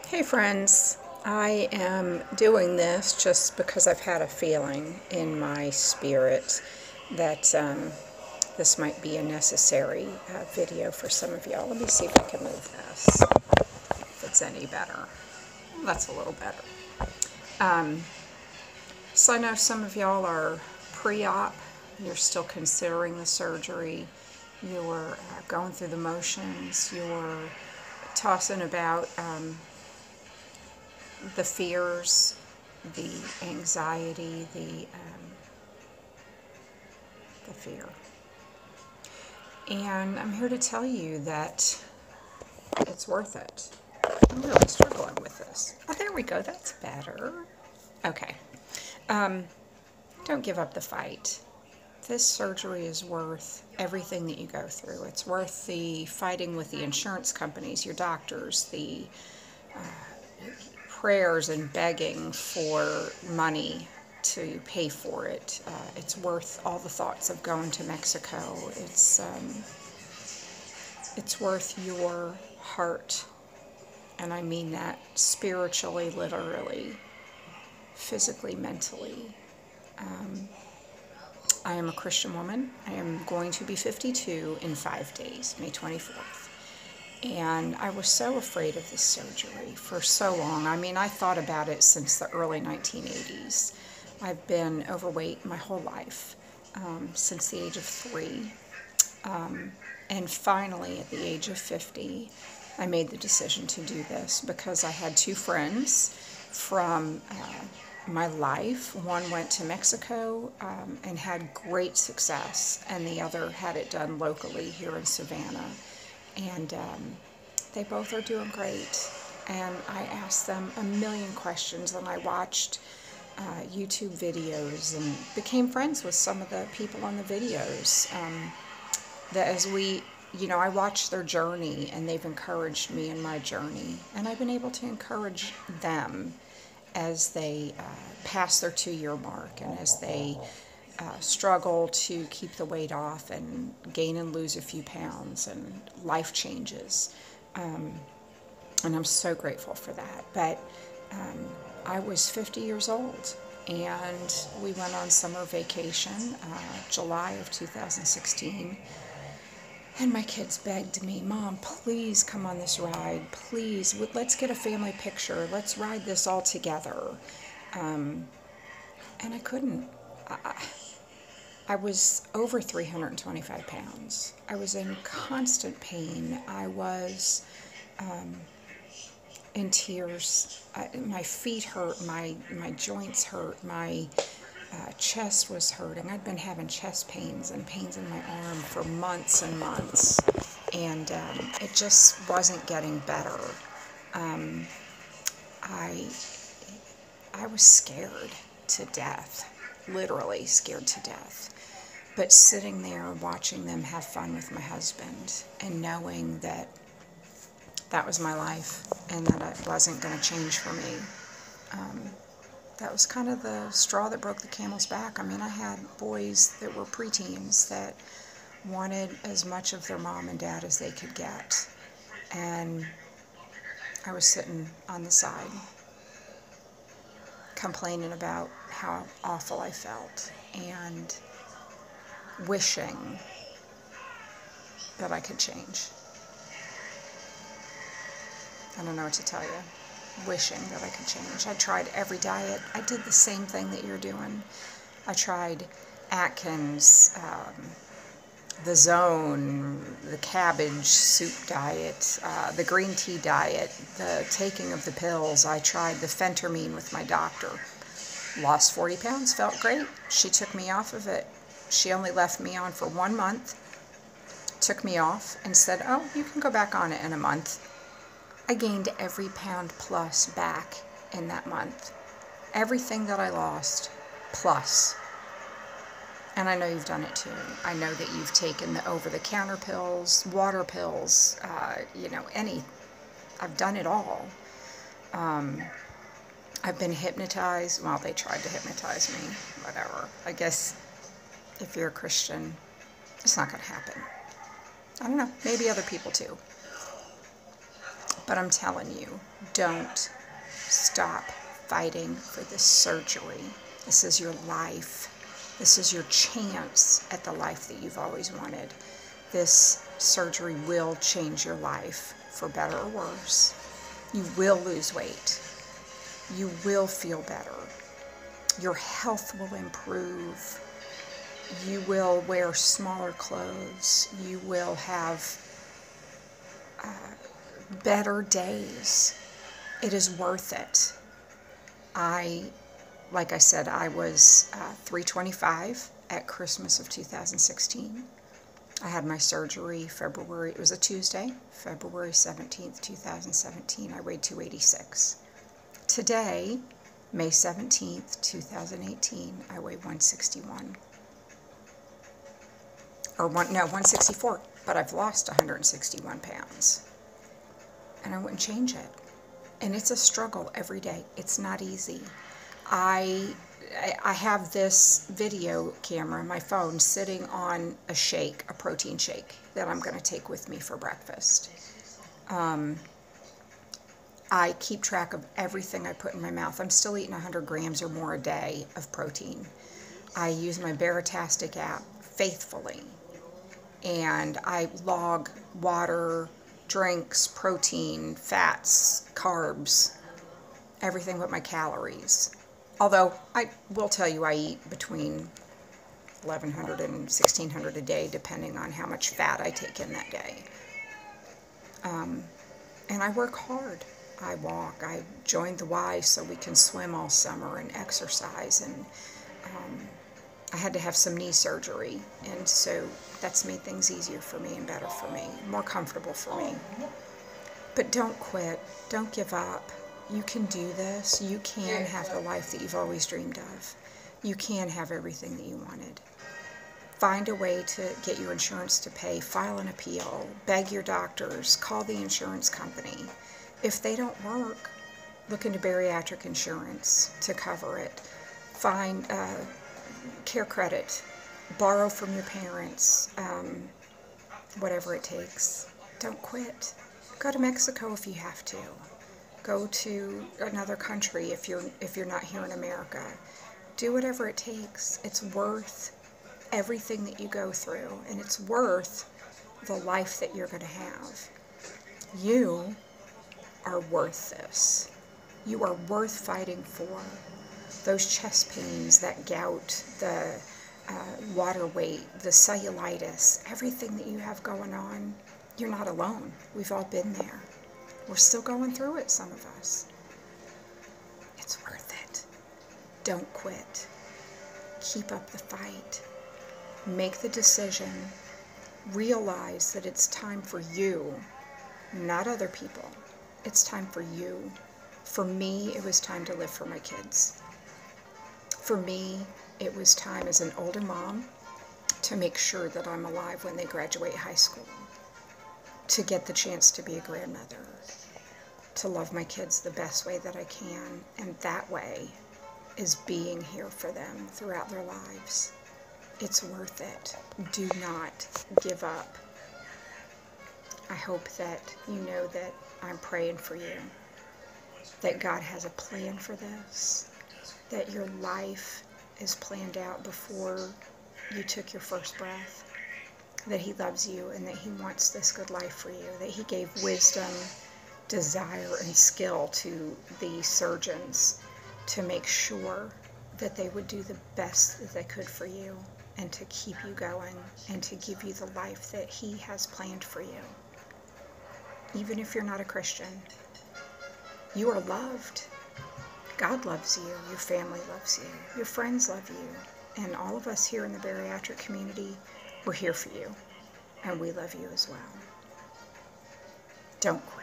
Hey friends, I am doing this just because I've had a feeling in my spirit that this might be a necessary video for some of y'all. Let me see if I can move this, if it's any better. That's a little better. So I know some of y'all are pre-op, you're still considering the surgery, you're going through the motions, you're tossing about the fears, the anxiety, the fear. And I'm here to tell you that it's worth it. I'm really struggling with this. Oh, there we go. That's better. Okay. Don't give up the fight. This surgery is worth everything that you go through. It's worth the fighting with the insurance companies, your doctors, the prayers and begging for money to pay for it. It's worth all the thoughts of going to Mexico. It's worth your heart, and I mean that spiritually, literally, physically, mentally. I am a Christian woman. I am going to be 52 in 5 days, May 24th. And I was so afraid of this surgery for so long. I mean, I thought about it since the early 1980s. I've been overweight my whole life, since the age of 3. And finally, at the age of 50, I made the decision to do this because I had 2 friends from my life. One went to Mexico and had great success, and the other had it done locally here in Savannah. And they both are doing great. And I asked them a million questions, and I watched YouTube videos and became friends with some of the people on the videos. That as we, I watched their journey, and they've encouraged me in my journey. And I've been able to encourage them as they pass their 2-year mark, and as they struggle to keep the weight off and gain and lose a few pounds, and life changes. And I'm so grateful for that. But I was 50 years old, and we went on summer vacation, July of 2016. And my kids begged me, Mom, please come on this ride. Please, let's get a family picture. Let's ride this all together. And I couldn't. I was over 325 pounds. I was in constant pain. I was in tears. My feet hurt. My joints hurt. My chest was hurting. I'd been having chest pains and pains in my arm for months and months. And it just wasn't getting better. I was scared to death. Literally scared to death. But sitting there watching them have fun with my husband and knowing that that was my life and that it wasn't going to change for me, that was kind of the straw that broke the camel's back. I mean, I had boys that were preteens that wanted as much of their mom and dad as they could get. And I was sitting on the side complaining about how awful I felt and wishing that I could change. I don't know what to tell you. Wishing that I could change. I tried every diet. I did the same thing that you're doing. I tried Atkins, the Zone, the cabbage soup diet, the green tea diet, the taking of the pills. I tried the phentermine with my doctor. Lost 40 pounds, felt great. She took me off of it. She only left me on for 1 month, took me off, and said, oh, you can go back on it in a month. I gained every pound plus back in that month. Everything that I lost, plus. And I know you've done it too. I know that you've taken the over-the-counter pills, water pills, I've done it all. I've been hypnotized. Well, they tried to hypnotize me, whatever. I guess if you're a Christian, it's not going to happen. I don't know, maybe other people too. But I'm telling you, don't stop fighting for this surgery. This is your life. This is your chance at the life that you've always wanted. This surgery will change your life for better or worse. You will lose weight. You will feel better. Your health will improve. You will wear smaller clothes. You will have better days. It is worth it. Like I said, I was 325 at Christmas of 2016. I had my surgery it was a Tuesday, February 17th, 2017. I weighed 286. Today, May 17th, 2018, I weigh 161. 164, but I've lost 161 pounds. And I wouldn't change it. And it's a struggle every day. It's not easy. I have this video camera, my phone, sitting on a protein shake that I'm going to take with me for breakfast. I keep track of everything I put in my mouth. I'm still eating 100 grams or more a day of protein. I use my Baratastic app faithfully, and I log water, drinks, protein, fats, carbs, everything but my calories. Although I will tell you I eat between 1,100 and 1,600 a day, depending on how much fat I take in that day. And I work hard. I walk. I joined the Y so we can swim all summer and exercise. And I had to have some knee surgery, and so that's made things easier for me and better for me, more comfortable for me. But don't quit. Don't give up. You can do this. You can have the life that you've always dreamed of. You can have everything that you wanted. Find a way to get your insurance to pay. File an appeal. Beg your doctors. Call the insurance company. If they don't work, look into bariatric insurance to cover it. Find care credit. Borrow from your parents. Whatever it takes. Don't quit. Go to Mexico if you have to. Go to another country if you're not here in America. Do whatever it takes. It's worth everything that you go through, and it's worth the life that you're going to have. You are worth this. You are worth fighting for. Those chest pains, that gout, the water weight, the cellulitis, everything that you have going on, you're not alone. We've all been there. We're still going through it, some of us. It's worth it. Don't quit. Keep up the fight. Make the decision. Realize that it's time for you, not other people. It's time for you. For me, it was time to live for my kids. For me, it was time as an older mom to make sure that I'm alive when they graduate high school, to get the chance to be a grandmother, to love my kids the best way that I can, and that way is being here for them throughout their lives. It's worth it. Do not give up. I hope that you know that I'm praying for you, that God has a plan for this, that your life is planned out before you took your first breath, that He loves you and that He wants this good life for you, that He gave wisdom, desire, and skill to the surgeons to make sure that they would do the best that they could for you and to keep you going and to give you the life that He has planned for you. Even if you're not a Christian, you are loved. God loves you. Your family loves you. Your friends love you. And all of us here in the bariatric community, we're here for you. And we love you as well. Don't quit.